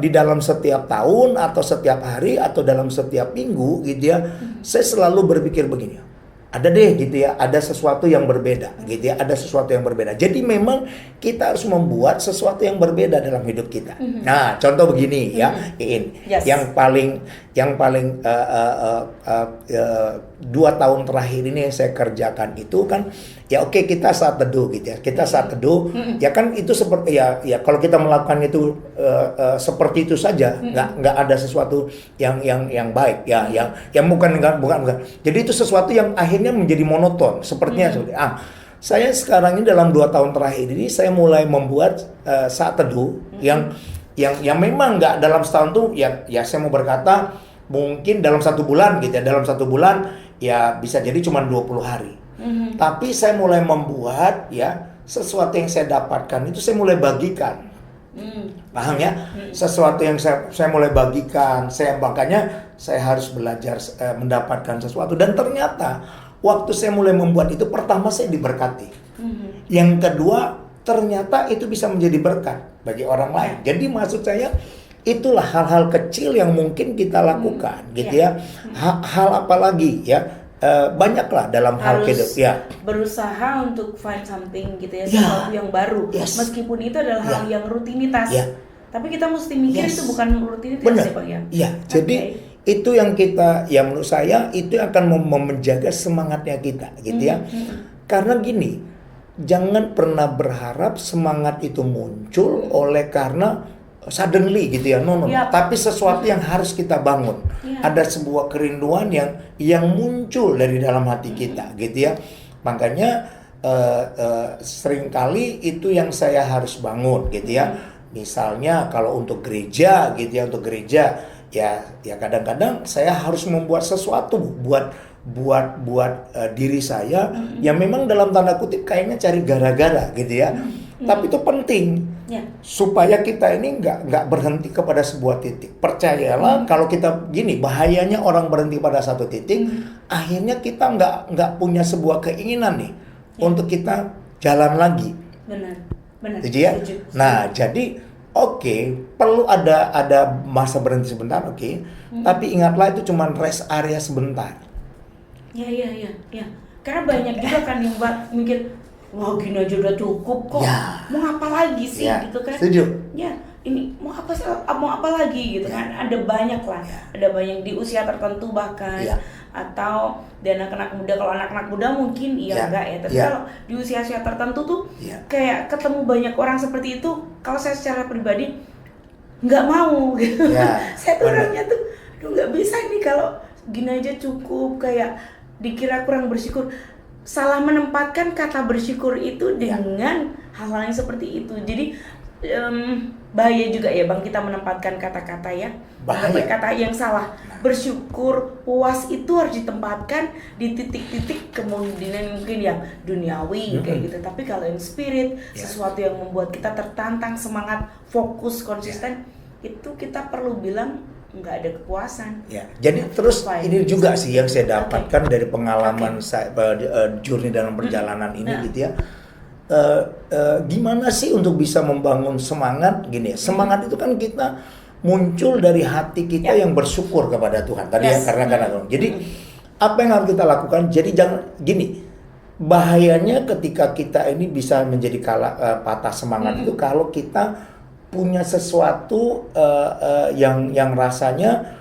di dalam setiap tahun atau setiap hari atau dalam setiap minggu gitu ya, saya selalu berpikir begini, ada deh gitu ya, ada sesuatu yang berbeda gitu ya, ada sesuatu yang berbeda. Jadi memang kita harus membuat sesuatu yang berbeda dalam hidup kita. Nah, contoh begini ya, yang paling 2 tahun terakhir ini yang saya kerjakan itu kan ya oke, kita saat teduh gitu ya, kita saat teduh ya kan itu seperti ya kalau kita melakukan itu seperti itu saja, nggak ada sesuatu yang baik ya, yang bukan. Jadi itu sesuatu yang akhirnya menjadi monoton sepertinya. Saya sekarang ini dalam 2 tahun terakhir ini saya mulai membuat saat teduh yang memang nggak dalam setahun tuh ya saya mau berkata mungkin dalam 1 bulan gitu ya, dalam 1 bulan ya bisa jadi cuma 20 hari. Tapi saya mulai membuat ya sesuatu yang saya dapatkan itu saya mulai bagikan. Paham ya? Sesuatu yang saya mulai bagikan, makanya saya harus belajar mendapatkan sesuatu, dan ternyata waktu saya mulai membuat itu pertama saya diberkati. Yang kedua ternyata itu bisa menjadi berkat bagi orang lain. Jadi maksud saya itulah hal-hal kecil yang mungkin kita lakukan gitu ya. Hal apa lagi ya? Banyaklah dalam hal hidup ya. Berusaha untuk find something gitu ya, sesuatu yang baru. Meskipun itu adalah hal yang rutinitas. Tapi kita mesti mikir itu bukan rutinitas ya Bang ya. Iya, jadi itu yang menurut saya itu akan menjaga semangatnya kita gitu ya. Karena gini, jangan pernah berharap semangat itu muncul oleh karena suddenly gitu ya, no. Tapi sesuatu yang harus kita bangun. Ada sebuah kerinduan yang muncul dari dalam hati kita gitu ya. Makanya seringkali itu yang saya harus bangun gitu ya. Misalnya kalau untuk gereja gitu ya, ya kadang-kadang saya harus membuat sesuatu buat diri saya yang memang dalam tanda kutip kayaknya cari gara-gara gitu ya. Tapi itu penting supaya kita ini nggak berhenti kepada sebuah titik. Percayalah kalau kita gini, bahayanya orang berhenti pada satu titik, akhirnya kita nggak punya sebuah keinginan nih untuk kita jalan lagi. Benar. Jadi ya. Nah, jadi perlu ada masa berhenti sebentar, tapi ingatlah itu cuma rest area sebentar. Ya. Karena banyak juga kan yang mikir, wah gini aja udah cukup kok. Mau apa lagi sih gitu kan? Setuju. Ya, ini mau apa lagi gitu kan, ada banyak lah, ada banyak di usia tertentu bahkan, atau di anak-anak muda. Kalau anak-anak muda mungkin enggak ya, tapi kalau di usia-usia tertentu tuh kayak ketemu banyak orang seperti itu, kalau saya secara pribadi nggak mau gitu. Saya tuh orangnya tuh nggak bisa nih kalau gini aja cukup, kayak dikira kurang bersyukur. Salah menempatkan kata bersyukur itu dengan hal-hal yang seperti itu. Jadi bahaya juga ya Bang, kita menempatkan kata-kata kata yang salah. Bersyukur, puas itu harus ditempatkan di titik-titik kemudian mungkin yang duniawi kayak gitu. Tapi kalau yang spirit, sesuatu yang membuat kita tertantang, semangat, fokus, konsisten, itu kita perlu bilang nggak ada kepuasan. Jadi terus ini juga sih yang saya dapatkan dari pengalaman saya journey dalam perjalanan ini gitu ya. Gimana sih untuk bisa membangun semangat gini ya? Semangat itu kan kita muncul dari hati kita yang bersyukur kepada Tuhan tadi ya, karena jadi apa yang harus kita lakukan? Jadi jangan gini, bahayanya ketika kita ini bisa menjadi patah semangat itu kalau kita punya sesuatu yang rasanya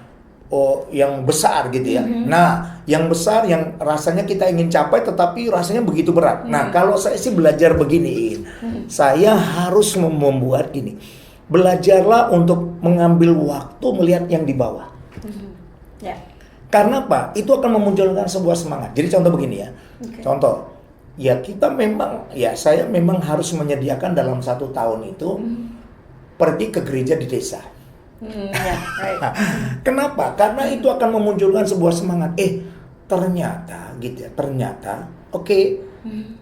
yang besar gitu ya. Nah, yang besar yang rasanya kita ingin capai tetapi rasanya begitu berat. Nah, kalau saya sih belajar begini, saya harus membuat gini. Belajarlah untuk mengambil waktu melihat yang di bawah. Karena apa? Itu akan memunculkan sebuah semangat. Jadi contoh begini ya. Contoh, ya kita memang, saya memang harus menyediakan dalam 1 tahun itu pergi ke gereja di desa. Kenapa? Karena itu akan memunculkan sebuah semangat. Ternyata gitu ya. Ternyata,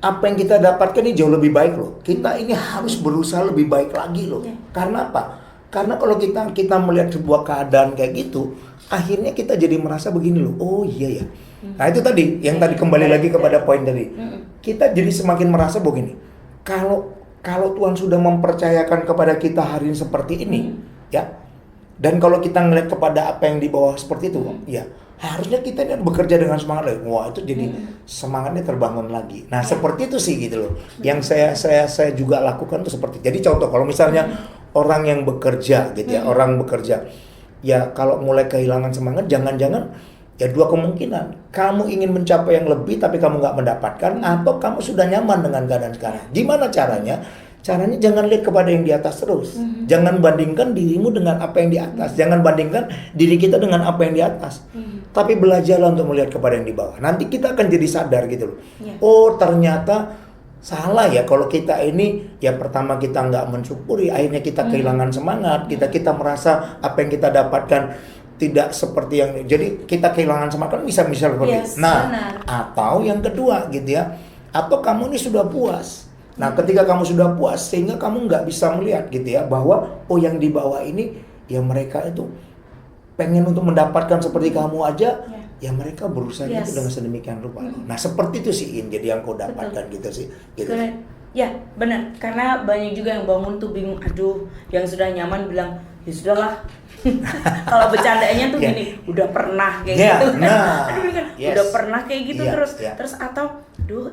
apa yang kita dapatkan ini jauh lebih baik loh. Kita ini harus berusaha lebih baik lagi loh. Karena apa? Karena kalau kita melihat sebuah keadaan kayak gitu, akhirnya kita jadi merasa begini loh. Oh iya ya. Nah itu tadi, yang tadi kembali lagi kepada poin tadi. Kita jadi semakin merasa begini. Kalau Tuhan sudah mempercayakan kepada kita hari ini seperti ini, ya. Dan kalau kita ngeliat kepada apa yang di bawah seperti itu, ya harusnya kita ini bekerja dengan semangat lagi. Wah itu jadi semangatnya terbangun lagi. Nah seperti itu sih gitu loh. Yang saya juga lakukan tuh seperti. Jadi contoh kalau misalnya orang yang bekerja gitu ya, orang bekerja, ya kalau mulai kehilangan semangat, jangan-jangan ya 2 kemungkinan. Kamu ingin mencapai yang lebih tapi kamu nggak mendapatkan, atau kamu sudah nyaman dengan keadaan sekarang. Gimana caranya? Caranya jangan lihat kepada yang di atas terus. Jangan bandingkan dirimu dengan apa yang di atas. Jangan bandingkan diri kita dengan apa yang di atas. Tapi belajarlah untuk melihat kepada yang di bawah. Nanti kita akan jadi sadar gitu loh. Oh ternyata salah ya kalau kita ini ya pertama kita nggak mensyukuri, akhirnya kita kehilangan semangat. Kita merasa apa yang kita dapatkan tidak seperti yang, jadi kita kehilangan semangat kan bisa seperti itu. Nah benar. Atau yang kedua gitu ya, atau kamu ini sudah puas. Nah ketika kamu sudah puas sehingga kamu nggak bisa melihat gitu ya bahwa yang di bawah ini ya mereka itu pengen untuk mendapatkan seperti kamu aja, ya mereka berusaha itu dengan sedemikian rupa. Nah seperti itu sih jadi yang kau dapatkan gitu sih. Gitu. Ya benar, karena banyak juga yang bangun tuh bingung, aduh yang sudah nyaman bilang ya sudahlah. Kalau bercandanya tuh gini, udah pernah kayak gitu kan. Aduh kan udah pernah kayak gitu terus atau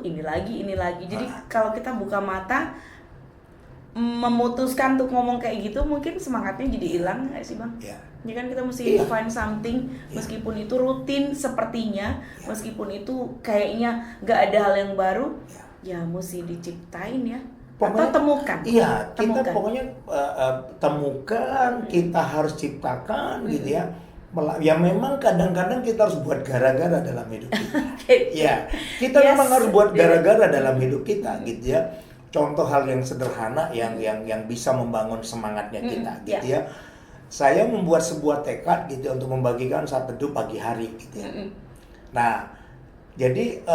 ini lagi. Jadi kalau kita buka mata memutuskan untuk ngomong kayak gitu, mungkin semangatnya jadi hilang nggak sih Bang? Ya kan kita mesti find something, meskipun itu rutin sepertinya, meskipun itu kayaknya nggak ada hal yang baru, ya mesti diciptain ya. Atau temukan. Iya, kita pokoknya temukan, kita harus ciptakan gitu ya. Ya memang kadang-kadang kita harus buat gara-gara dalam hidup kita. Ya, kita memang harus buat gara-gara dalam hidup kita gitu ya. Contoh hal yang sederhana yang bisa membangun semangatnya kita gitu ya. Saya membuat sebuah tekad gitu untuk membagikan saat teduh pagi hari gitu ya. Nah, jadi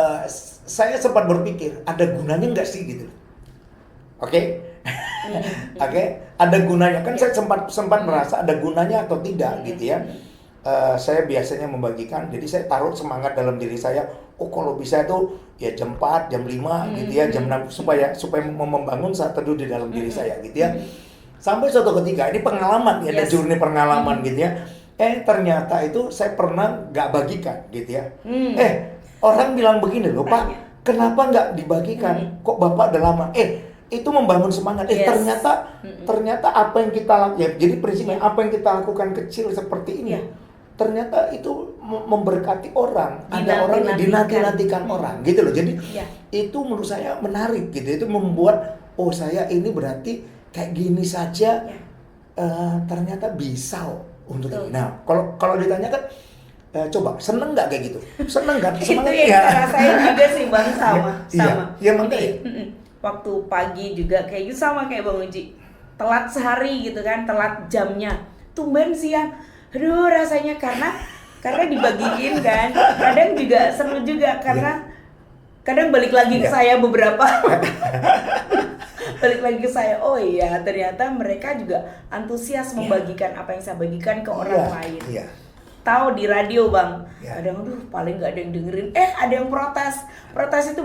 saya sempat berpikir ada gunanya nggak sih gitu. Oke, ada gunanya kan? Saya sempat merasa ada gunanya atau tidak gitu ya. Saya biasanya membagikan, jadi saya taruh semangat dalam diri saya. Kalau bisa itu ya jam 4, jam 5 gitu ya, jam 6 supaya membangun saat teduh di dalam diri saya gitu ya. Sampai suatu ketika ini pengalaman ya, ada journey pengalaman gitu ya. Ternyata itu saya pernah nggak bagikan gitu ya. Orang bilang begini loh Pak, kenapa nggak dibagikan? Kok Bapak udah lama? itu membangun semangat. Yes. Ternyata apa yang kita lakukan, ya, jadi prinsipnya apa yang kita lakukan kecil seperti ini, ternyata itu memberkati orang. Ada orang yang dinanti-nantikan orang, gitu loh. Jadi itu menurut saya menarik, gitu. Itu membuat saya ini berarti kayak gini saja, ternyata bisa untuk ini. Nah, kalau ditanya kan, coba seneng nggak kayak gitu? Seneng kan? Itu yang rasain juga sih Bang, sama. Iya, makanya. Waktu pagi juga kayak gitu, sama kayak Bang Uji. Telat sehari gitu kan, telat jamnya. Tumben siang. Aduh, rasanya karena dibagiin kan. Kadang juga seru juga karena kadang balik lagi ke saya beberapa. Balik lagi ke saya. Oh iya, ternyata mereka juga antusias membagikan apa yang saya bagikan ke orang lain. Tahu di radio Bang, kadang paling nggak ada yang dengerin, ada yang protes. Protes itu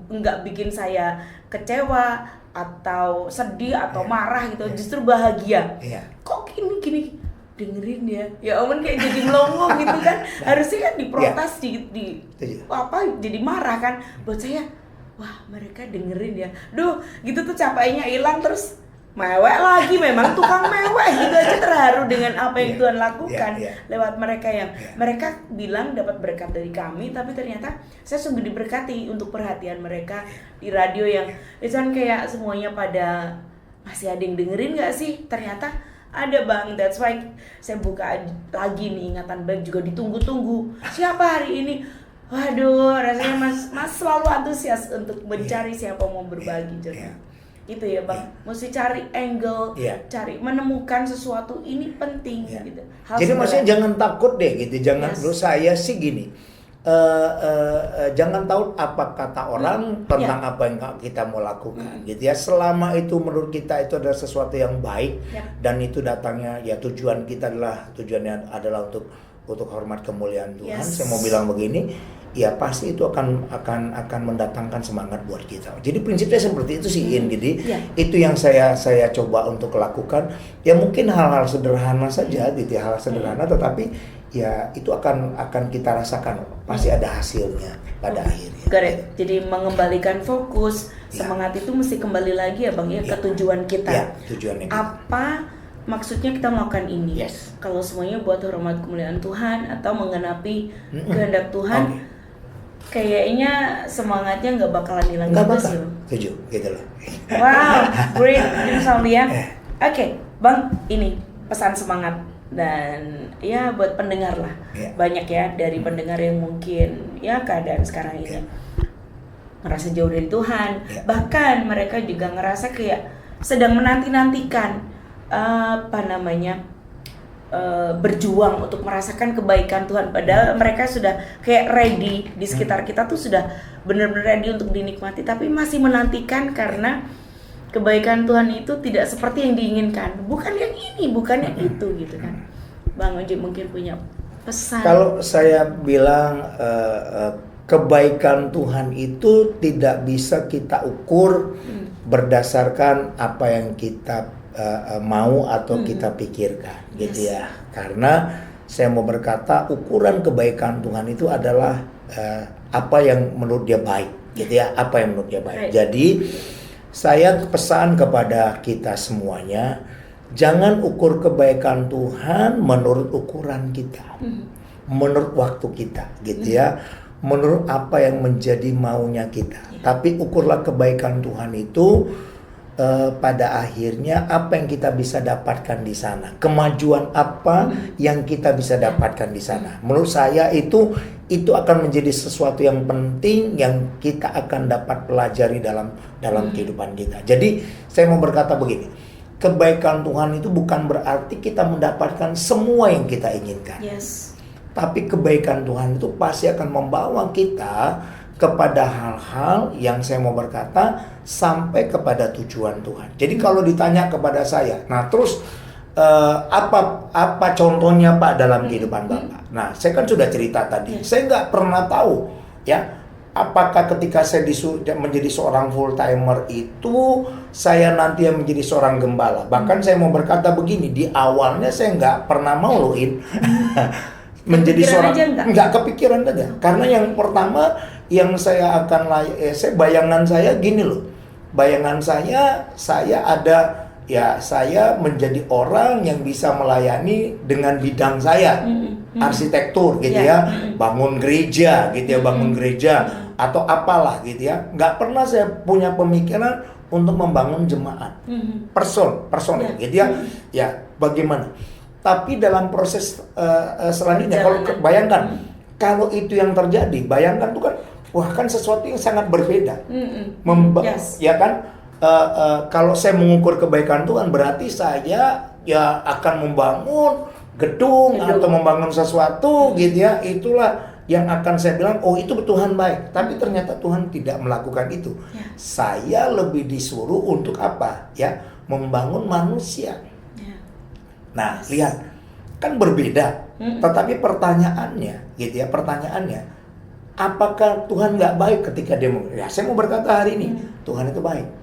nggak bikin saya kecewa atau sedih atau marah gitu, justru bahagia. Kok gini dengerin ya ampun, kayak jadi melongo gitu kan. Harusnya kan diprotes, jadi marah kan. Buat saya, wah mereka dengerin ya, gitu tuh capeknya hilang. Terus mewek lagi, memang tukang mewek gitu aja, terharu dengan apa yang Tuhan lakukan lewat mereka yang mereka bilang dapat berkat dari kami, tapi ternyata saya sungguh diberkati untuk perhatian mereka di radio yang itu kan kayak semuanya pada masih ada yang dengerin nggak sih? Ternyata ada Bang. That's why saya buka lagi nih ingatan baik, juga ditunggu-tunggu siapa hari ini. Waduh, rasanya mas selalu antusias untuk mencari siapa mau berbagi cerita. Itu ya Bang, mesti cari angle, cari menemukan sesuatu ini penting gitu. Jadi maksudnya jangan takut deh gitu, jangan. Menurut saya sih gini, jangan tahu apa kata orang tentang apa yang kita mau lakukan gitu ya. Selama itu menurut kita itu adalah sesuatu yang baik dan itu datangnya tujuannya adalah untuk hormat kemuliaan Tuhan. Saya mau bilang begini, ya pasti itu akan mendatangkan semangat buat kita. Jadi prinsipnya seperti itu sih, jadi itu yang saya coba untuk lakukan. Ya mungkin hal-hal sederhana saja gitu, hal sederhana, tetapi ya itu akan kita rasakan pasti ada hasilnya pada akhirnya. Correct. Jadi mengembalikan fokus, semangat itu mesti kembali lagi ya Bang ke tujuan kita. Tujuannya apa maksudnya kita melakukan ini? Kalau semuanya buat hormat kemuliaan Tuhan atau menggenapi kehendak Tuhan, kayaknya semangatnya nggak bakalan hilang gitu sih. Setuju, gitu loh. Wow, great, Saulia. Oke, Bang, ini pesan semangat dan ya buat pendengar lah. Banyak ya dari pendengar yang mungkin ya keadaan sekarang ini ngerasa jauh dari Tuhan, bahkan mereka juga ngerasa kayak sedang menanti-nantikan berjuang untuk merasakan kebaikan Tuhan, padahal mereka sudah kayak ready di sekitar kita tuh sudah benar-benar ready untuk dinikmati, tapi masih menantikan karena kebaikan Tuhan itu tidak seperti yang diinginkan, bukan yang ini, bukan yang itu gitu kan. Bang Uji mungkin punya pesan. Kalau saya bilang kebaikan Tuhan itu tidak bisa kita ukur berdasarkan apa yang kita mau atau kita pikirkan gitu ya. Karena saya mau berkata ukuran kebaikan Tuhan itu adalah apa yang menurut dia baik gitu ya, apa yang menurut dia baik. Jadi saya pesan kepada kita semuanya, jangan ukur kebaikan Tuhan menurut ukuran kita, menurut waktu kita gitu ya, menurut apa yang menjadi maunya kita. Tapi ukurlah kebaikan Tuhan itu pada akhirnya apa yang kita bisa dapatkan di sana, kemajuan apa yang kita bisa dapatkan di sana. Menurut saya itu akan menjadi sesuatu yang penting yang kita akan dapat pelajari dalam kehidupan kita. Jadi saya mau berkata begini, kebaikan Tuhan itu bukan berarti kita mendapatkan semua yang kita inginkan. Tapi kebaikan Tuhan itu pasti akan membawa kita kepada hal-hal yang saya mau berkata sampai kepada tujuan Tuhan. Jadi kalau ditanya kepada saya, nah terus apa contohnya Pak dalam kehidupan Bapak? Nah saya kan sudah cerita tadi, saya nggak pernah tahu ya apakah ketika saya menjadi seorang full timer itu saya nanti yang menjadi seorang gembala. Bahkan saya mau berkata begini, di awalnya saya nggak pernah mau loin menjadi seorang, nggak kepikiran aja. Karena yang pertama yang saya bayangan saya gini loh, bayangan saya ada, ya saya menjadi orang yang bisa melayani dengan bidang saya, arsitektur gitu ya, bangun gereja gitu ya, bangun gereja atau apalah gitu ya. Nggak pernah saya punya pemikiran untuk membangun jemaat, personil gitu ya. Ya bagaimana? Tapi dalam proses selanjutnya, kalau bayangkan kalau itu yang terjadi, bayangkan tuh kan, wah kan sesuatu yang sangat berbeda, ya kan? Kalau saya mengukur kebaikan Tuhan, berarti saya ya akan membangun gedung atau membangun sesuatu gitu ya. Itulah yang akan saya bilang, oh itu Tuhan baik. Tapi ternyata Tuhan tidak melakukan itu. Saya lebih disuruh untuk apa? Ya, membangun manusia. Nah, lihat, kan berbeda. Tetapi pertanyaannya, gitu ya, pertanyaannya, apakah Tuhan nggak baik ketika dia mau? Ya, saya mau berkata hari ini, Tuhan itu baik.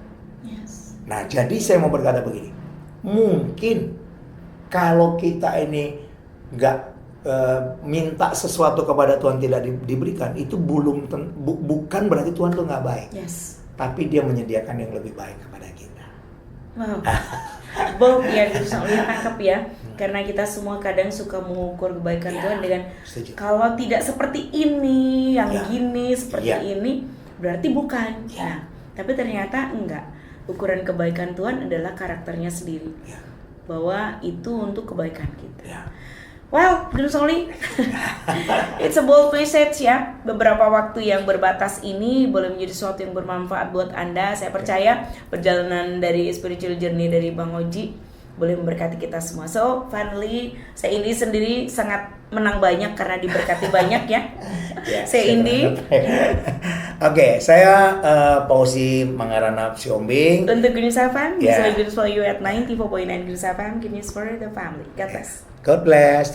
Nah, jadi saya mau berkata begini, mungkin kalau kita ini nggak minta sesuatu kepada Tuhan tidak diberikan, itu bukan berarti Tuhan tuh nggak baik. Tapi Dia menyediakan yang lebih baik kepada kita. Wow. Bob ya, bisa lihat tangkap ya. Karena kita semua kadang suka mengukur kebaikan Tuhan dengan kalau tidak seperti ini, yang gini, seperti ini, berarti bukan. Nah, tapi ternyata enggak. Ukuran kebaikan Tuhan adalah karakternya sendiri, bahwa itu untuk kebaikan kita. Well, Sorry, it's a bold message ya. Beberapa waktu yang berbatas ini boleh menjadi sesuatu yang bermanfaat buat Anda. Saya percaya perjalanan dari spiritual journey dari Bang Oji boleh memberkati kita semua. So, finally, saya ini sendiri sangat menang banyak karena diberkati banyak ya. Saya Indi. Oke, saya Pausi Mangaranap Siombing. Untuk Greens FM, this is Greens for you at 94.9 Greens FM. Greens for the family. God bless. God bless.